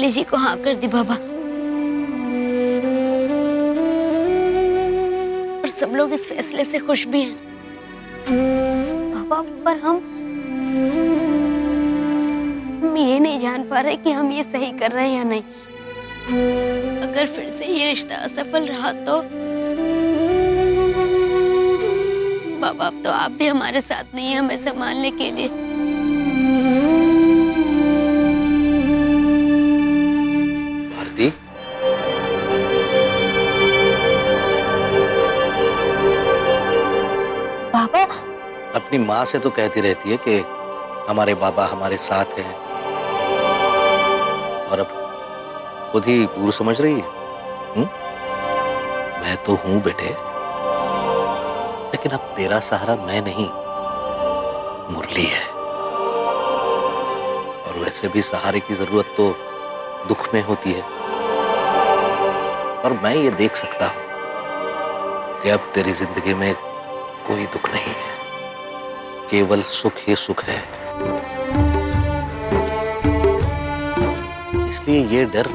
मुरली जी को हाँ कर दी बाबा, और सब लोग इस फैसले से खुश भी हैं बाबा। पर हम ये नहीं जान पा रहे कि हम ये सही कर रहे हैं या नहीं। अगर फिर से ये रिश्ता असफल रहा तो बाबा, अब तो आप भी हमारे साथ नहीं है हमें संभालने के लिए। भारती, बाबा, अपनी माँ से तो कहती रहती है कि हमारे बाबा हमारे साथ हैं, और अब खुद ही दूर समझ रही है। हुँ? मैं तो हूं बेटे, लेकिन अब तेरा सहारा मैं नहीं, मुरली है। और वैसे भी सहारे की जरूरत तो दुख में होती है, और मैं ये देख सकता हूं कि अब तेरी जिंदगी में कोई दुख नहीं है, केवल सुख ही सुख है। इसलिए ये डर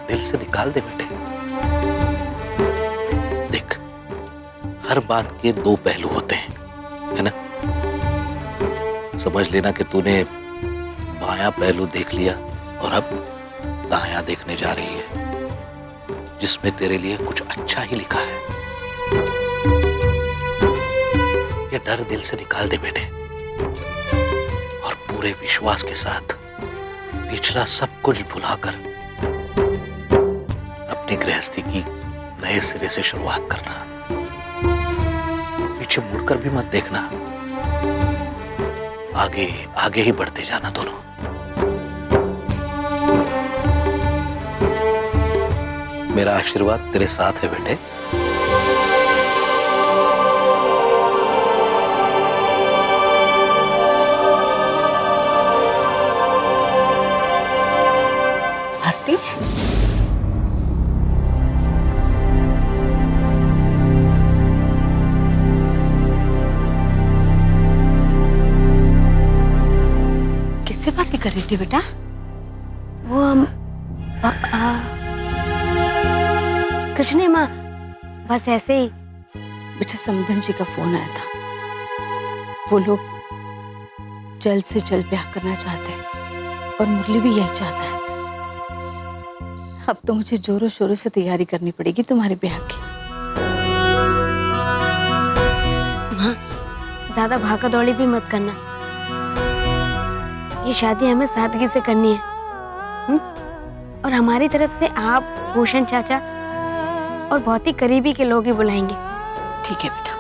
दिल से निकाल दे बेटे। देख, हर बात के दो पहलू होते हैं, है ना? समझ लेना कि तूने बायां पहलू देख लिया और अब दायां देखने जा रही है, जिसमें तेरे लिए कुछ अच्छा ही लिखा है। ये डर दिल से निकाल दे बेटे, और पूरे विश्वास के साथ पिछला सब कुछ भुलाकर अपनी गृहस्थी की नए सिरे से शुरुआत करना। पीछे मुड़कर भी मत देखना, आगे आगे ही बढ़ते जाना दोनों। मेरा आशीर्वाद तेरे साथ है बेटे। भारती, किससे बातें कर रही थी बेटा? वो कुछ नहीं माँ, बस ऐसे ही। बेटा, समधन जी का फोन आया था। वो लोग जल्द से जल्द ब्याह करना चाहते हैं, और मुरली भी यही चाहता है। अब तो मुझे जोरों शोरों से तैयारी करनी पड़ेगी तुम्हारे ब्याह की। माँ, ज्यादा भागा दौड़ी भी मत करना। ये शादी हमें सादगी से करनी है। और हमारी तरफ से आप, भूषण चाचा और बहुत ही करीबी के लोग ही बुलाएंगे। ठीक है बेटा,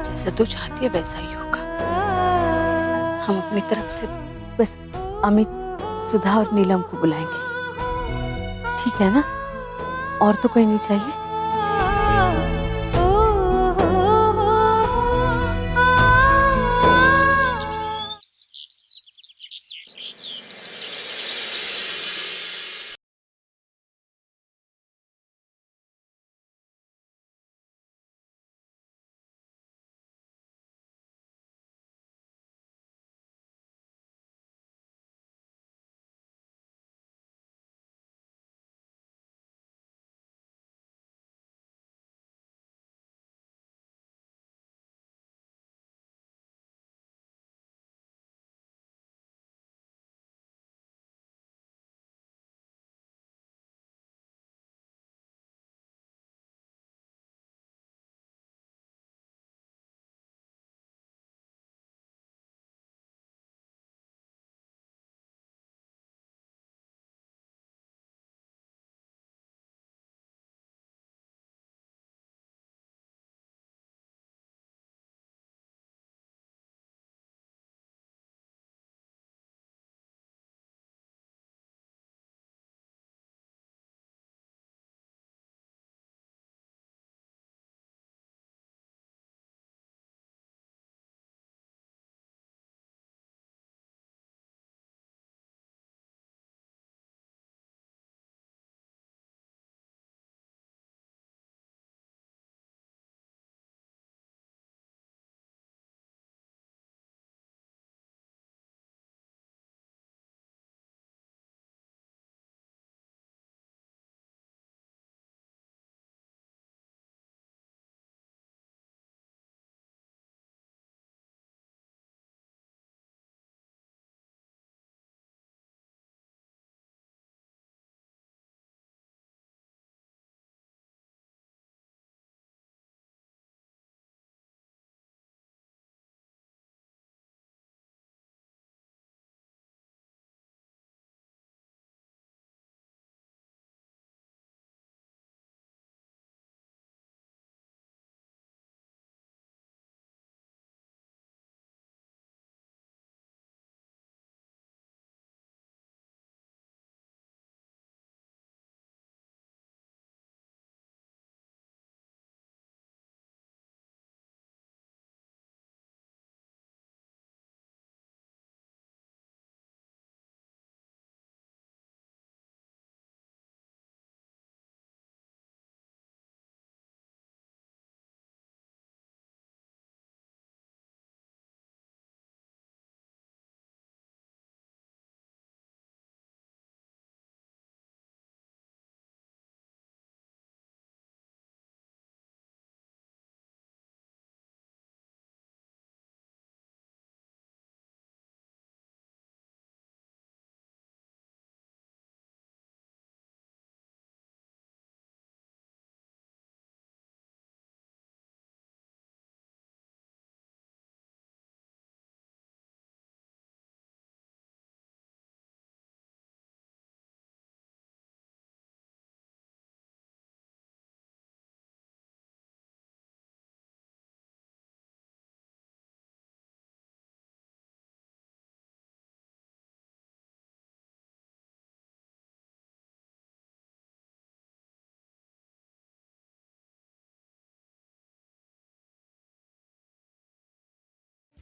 जैसा तू चाहती है वैसा ही होगा। हम अपनी तरफ से बस अमित, सुधा और नीलम को बुलाएंगे, ठीक है ना? और तो कोई नहीं चाहिए।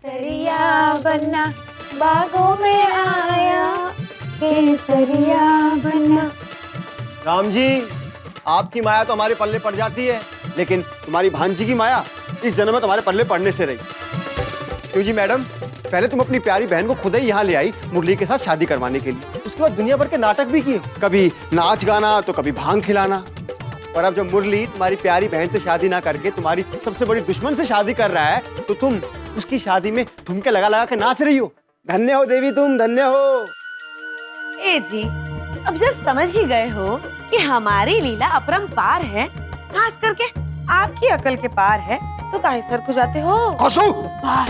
केसरिया बनना बागों में आया, केसरिया बनना। राम जी, आपकी माया तो हमारे पल्ले पड़ जाती है, लेकिन तुम्हारी भांजी की माया इस जन्म में तुम्हारे पल्ले पड़ने से रही। क्यों जी मैडम, पहले तुम अपनी प्यारी बहन को खुद ही यहाँ ले आई मुरली के साथ शादी करवाने के लिए, उसके बाद दुनिया भर के नाटक भी किए, कभी नाच गाना तो कभी भांग खिलाना। और अब जब मुरली तुम्हारी प्यारी बहन से शादी ना करके तुम्हारी सबसे बड़ी दुश्मन से शादी कर रहा है, तो तुम उसकी शादी में ठुमके लगा लगा के नाच रही हो। धन्य हो देवी तुम, धन्य हो। ए जी, अब जब समझ ही गए हो कि हमारी लीला अपरंपार है, खास करके आपकी अकल के पार है, तो काहे सर खुजाते हो? वाह!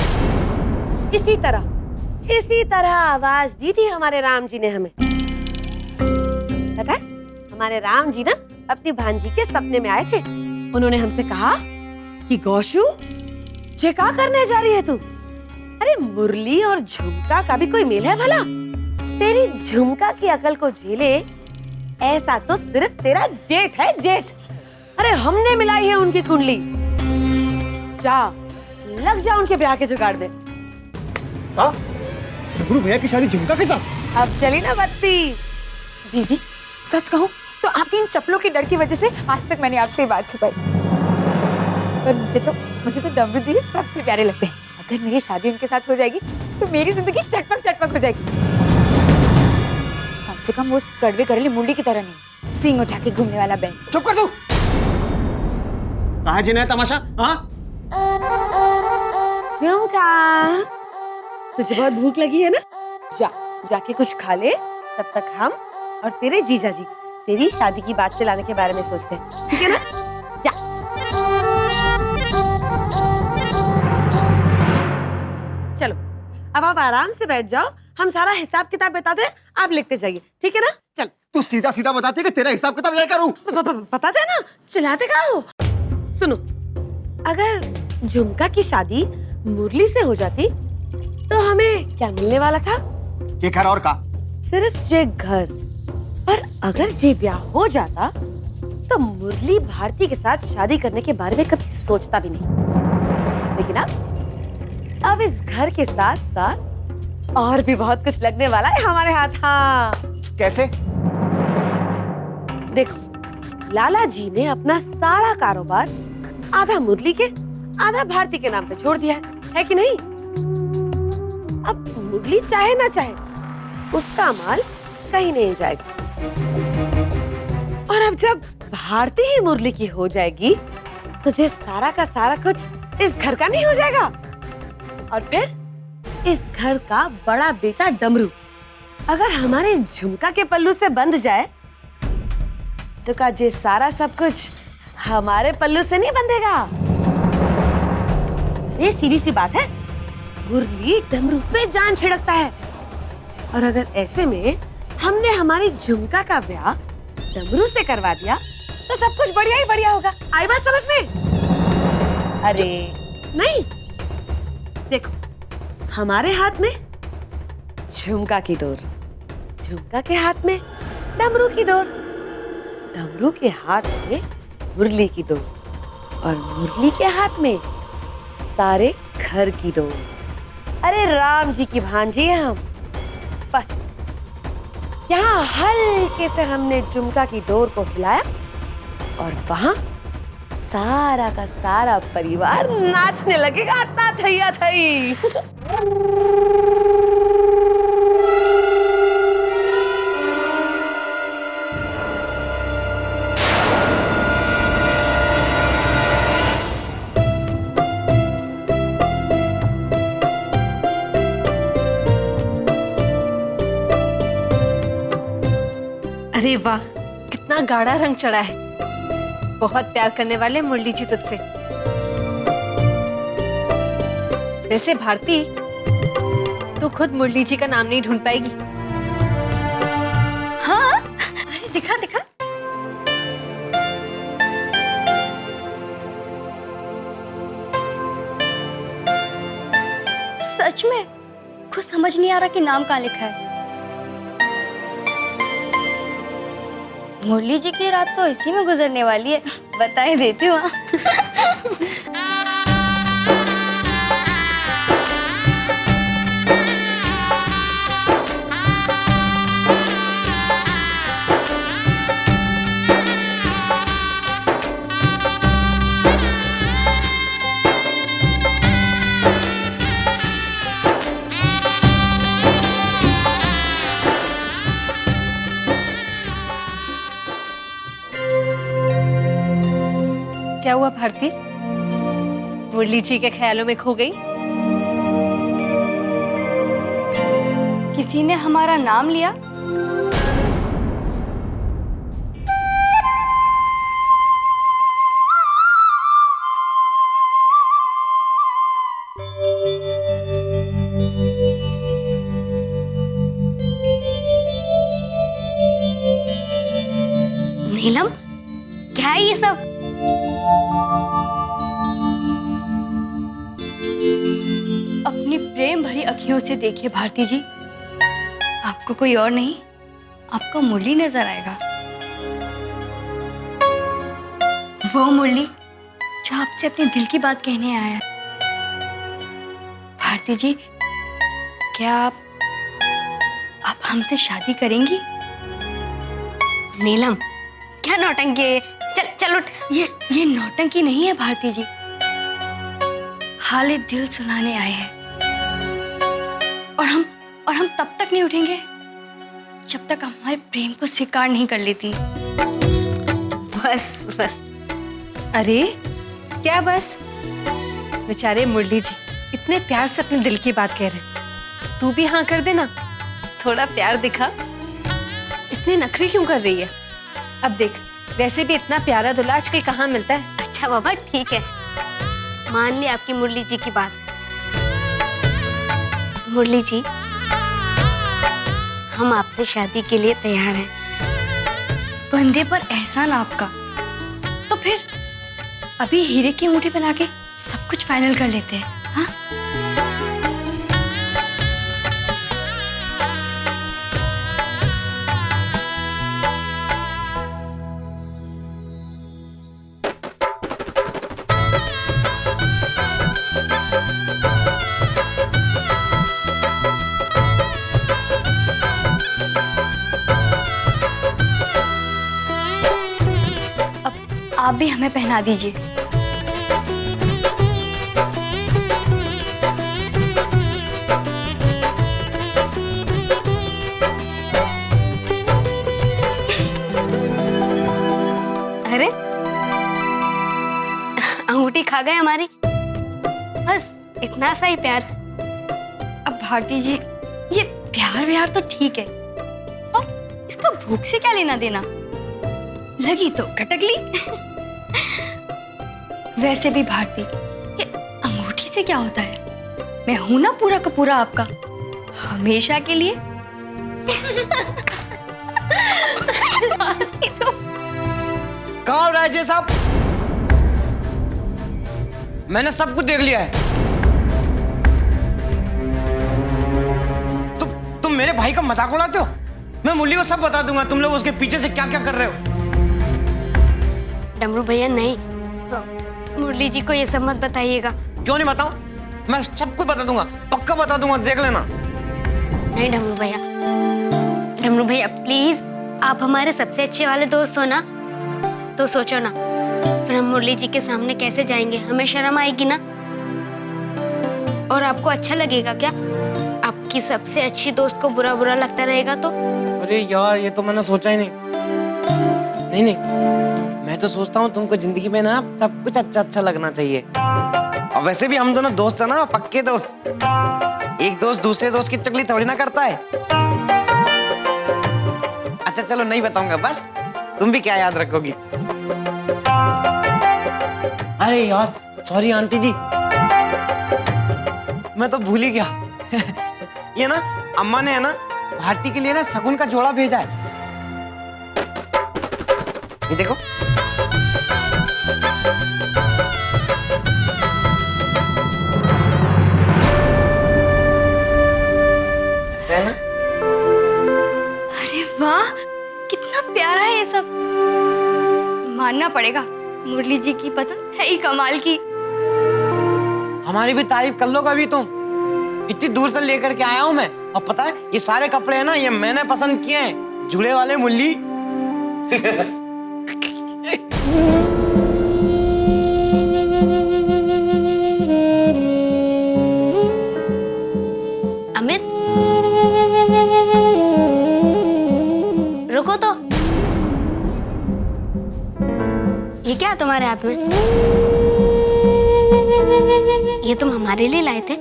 इसी तरह आवाज दी थी हमारे राम जी ने हमें। पता है, हमारे राम जी ना अपनी भांजी के सपने में आए थे। उन्होंने हमसे कहा कि गौशु, ये क्या करने जा रही है तू? अरे मुरली और झुमका का भी कोई मेल है भला? तेरी झुमका की अकल को झेले ऐसा तो सिर्फ तेरा जेठ है, जेठ। अरे हमने मिलाई है उनकी कुंडली। जा, लग जा उनके ब्याह के जुगाड़ में। हाँ? गुरु भैया की शादी झुमका के साथ? अब चली ना बत्ती। जी, सच कहूँ तो आपकी इन चप्पलों के डर की वजह से आज तक मैंने आपसे ये बात छुपाई। पर मुझे तो डमरू जी सबसे प्यारे लगते हैं। अगर मेरी शादी उनके साथ हो जाएगी तो मेरी जिंदगी चटपट हो जाएगी। कम से कम वो उस कड़वे करेले मुरली की तरह नहीं, सींग उठा के घूमने वाला बैल। चुप कर तू। कहाँ जीना है तमाशा? हाँ? झुमका, तुझे बहुत भूख लगी है ना? जाके कुछ खा ले। तब तक हम और तेरे जीजा जी तेरी शादी की बात चलाने के बारे में सोचते हैं, ठीक है ना? जा। चलो, अब आप आराम से बैठ जाओ, हम सारा हिसाब किताब बता दें, आप लिखते जाइए, ठीक है ना? चल। तू सीधा सीधा बताती कि तेरा हिसाब किताब यही करूं? बता दे ना, चिल्लाते का हो? सुनो, अगर झुमका की शादी मुरली से हो जाती तो हमें क्या मिलने वाला था? ये घर और का? सिर्फ ये घर। पर अगर ये ब्याह हो जाता तो मुरली भारती के साथ शादी करने के बारे में कभी सोचता भी नहीं। लेकिन अब इस घर के साथ साथ और भी बहुत कुछ लगने वाला है हमारे हाथ। हाँ, कैसे? देखो, लाला जी ने अपना सारा कारोबार आधा मुरली के आधा भारती के नाम पे छोड़ दिया है कि नहीं? अब मुरली चाहे ना चाहे, उसका माल कहीं नहीं जाएगा। और अब जब भारती ही मुरली की हो जाएगी तो ये सारा का सारा कुछ इस घर का नहीं हो जाएगा? और फिर इस घर का बड़ा बेटा डमरू अगर हमारे झुमका के पल्लू से बंध जाए तो का ये सारा सब कुछ हमारे पल्लू से नहीं बंधेगा? ये सीधी सी बात है, मुरली डमरू पे जान छिड़कता है। और अगर ऐसे में हमने हमारी झुमका का ब्याह डमरू से करवा दिया तो सब कुछ बढ़िया ही बढ़िया होगा। आई बात समझ में? अरे नहीं, देखो, हमारे हाथ में झुमका की डोर, झुमका के हाथ में डमरू की डोर, डमरू के हाथ में मुरली की डोर और मुरली के हाथ में सारे घर की डोर। अरे राम जी की भांजी है हम। बस यहाँ हल्के से हमने झुमका की डोर को हिलाया और वहां सारा का सारा परिवार नाचने लगेगा, ता थैया थई। अरे वाह, कितना गाढ़ा रंग चढ़ा है। बहुत प्यार करने वाले मुरली जी तुझसे। वैसे भारती, तू खुद मुरली जी का नाम नहीं ढूंढ पाएगी। हाँ, अरे दिखा दिखा। सच में कुछ समझ नहीं आ रहा कि नाम कहाँ लिखा है। मुरली जी की रात तो इसी में गुजरने वाली है, बता ही देती हूँ। क्या हुआ भारती? मुरली जी के ख्यालों में खो गई? किसी ने हमारा नाम लिया। नीलम, क्या है ये सब? अपनी प्रेम भरी अखियों से देखिए भारती जी, आपको कोई और नहीं, आपको मुरली नजर आएगा। वो मुरली जो आपसे अपने दिल की बात कहने आया। भारती जी, क्या आप हमसे शादी करेंगी? नीलम, क्या नौटंकी है? चल उठ। ये नौटंकी नहीं है भारती जी, हाले दिल सुनाने आए हैं। और हम तब तक नहीं उठेंगे जब तक हमारे प्रेम को स्वीकार नहीं कर लेती। बस। अरे क्या बस? बेचारे मुरली जी इतने प्यार से अपने दिल की बात कह रहे, तू भी हाँ कर देना। थोड़ा प्यार दिखा, इतनी नखरी क्यों कर रही है? अब देख, वैसे भी इतना प्यारा दूल्हा आजकल कहाँ मिलता है। अच्छा बाबा, ठीक है, मान ली आपकी मुरली जी की बात। मुरली जी, हम आपसे शादी के लिए तैयार हैं। बंदे पर एहसान आपका, तो फिर अभी हीरे की अंगूठी बना के सब कुछ फाइनल कर लेते हैं। हाँ? आप भी हमें पहना दीजिए। अरे, अंगूठी खा गए हमारी। बस इतना सा ही प्यार। अब भारती जी, ये प्यार तो ठीक है, और इसका भूख से क्या लेना देना? लगी तो खटक ली। वैसे भी भारती, ये अंगूठी से क्या होता है? मैं हूं ना पूरा का पूरा आपका, हमेशा के लिए। कहाँ हो राजे साहब? मैंने सब कुछ देख लिया है। तुम मेरे भाई का मजाक उड़ाते हो? मैं मुरली को सब बता दूंगा तुम लोग उसके पीछे से क्या क्या कर रहे हो। डमरू भैया नहीं, मुरली जी को ये सब मत बताइएगा। क्यों नहीं बताऊं? मैं सब कुछ बता दूंगा, पक्का बता दूंगा, देख लेना। नहीं डमरू भैया प्लीज, आप हमारे सबसे अच्छे वाले दोस्त हो ना, तो सोचो ना, फिर हम मुरली जी के सामने कैसे जाएंगे? हमें शर्म आएगी ना, और आपको अच्छा लगेगा क्या? आपकी सबसे अच्छी दोस्त को बुरा बुरा लगता रहेगा तो? अरे यार, ये तो मैंने सोचा ही नहीं। मैं तो सोचता हूँ तुमको जिंदगी में ना सब कुछ अच्छा अच्छा लगना चाहिए। और वैसे भी हम दोनों दोस्त है ना, पक्के दोस्त। एक दोस्त दूसरे दोस्त की चुगली थोड़ी ना करता है। अच्छा चलो, नहीं बताऊंगा, बस तुम भी क्या याद रखोगी। अरे यार, सॉरी आंटी जी, मैं तो भूल ही गया। ये ना अम्मा ने है ना भारती के लिए ना शगुन का जोड़ा भेजा है। ये देखो। अच्छा है ना? अरे वाह, कितना प्यारा है ये सब। मानना पड़ेगा, मुरली जी की पसंद है ही कमाल की। हमारी भी तारीफ कर लो कभी तुम। इतनी दूर से लेकर के आया हूं मैं, और पता है ये सारे कपड़े है ना, ये मैंने पसंद किए हैं, जुड़े वाले मुरली। अमित, रुको तो। ये क्या है तुम्हारे हाथ में? ये तुम हमारे लिए लाए थे?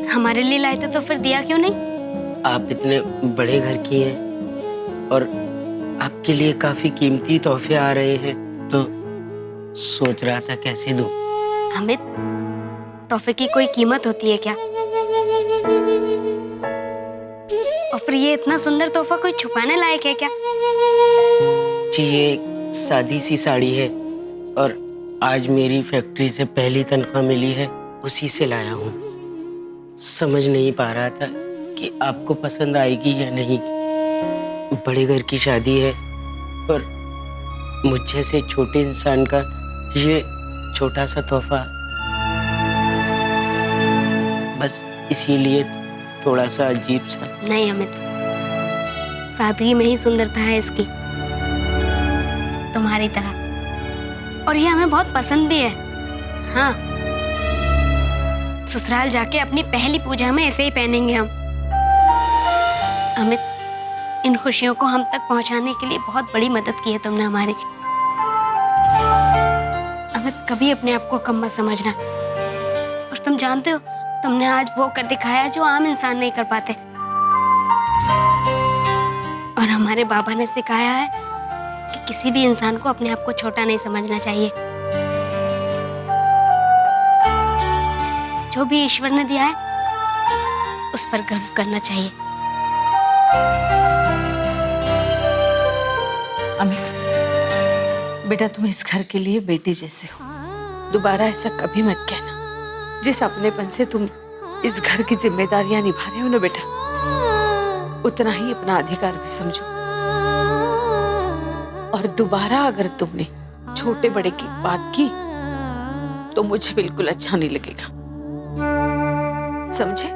हमारे लिए लाए थे तो फिर दिया क्यों नहीं? आप इतने बड़े घर की हैं और आपके लिए काफी कीमती तोहफे आ रहे हैं, तो सोच रहा था कैसे दूं। अमित, तोहफे की कोई कीमत होती है क्या? और फिर ये इतना सुंदर तोहफा कोई छुपाने लायक है क्या? जी, ये एक सादी सी साड़ी है और आज मेरी फैक्ट्री से पहली तनख्वाह मिली है, उसी से लाया हूँ। समझ नहीं पा रहा था कि आपको पसंद आएगी या नहीं। बड़े घर की शादी है और मुझ जैसे छोटे इंसान का ये छोटा सा तोहफा, बस इसीलिए थोड़ा सा अजीब सा। नहीं अमित, सादगी में ही सुंदरता है इसकी, तुम्हारी तरह। और ये हमें बहुत पसंद भी है। हाँ, ससुराल जाके अपनी पहली पूजा में ऐसे ही पहनेंगे हम। अमित, इन खुशियों को हम तक पहुंचाने के लिए बहुत बड़ी मदद की है तुमने हमारी। अमित, कभी अपने आप को कम मत समझना। और तुम जानते हो, तुमने आज वो कर दिखाया जो आम इंसान नहीं कर पाते। और हमारे बाबा ने सिखाया है कि किसी भी इंसान को अपने आप को छोटा नहीं समझना चाहिए। जो भी ईश्वर ने दिया है उस पर गर्व करना चाहिए। अमित, बेटा तुम इस घर के लिए बेटी जैसे हो, दोबारा ऐसा कभी मत कहना। जिस अपनेपन से तुम इस घर की जिम्मेदारियां निभा रहे हो ना बेटा, उतना ही अपना अधिकार भी समझो। और दोबारा अगर तुमने छोटे बड़े की बात की तो मुझे बिल्कुल अच्छा नहीं लगेगा, समझे?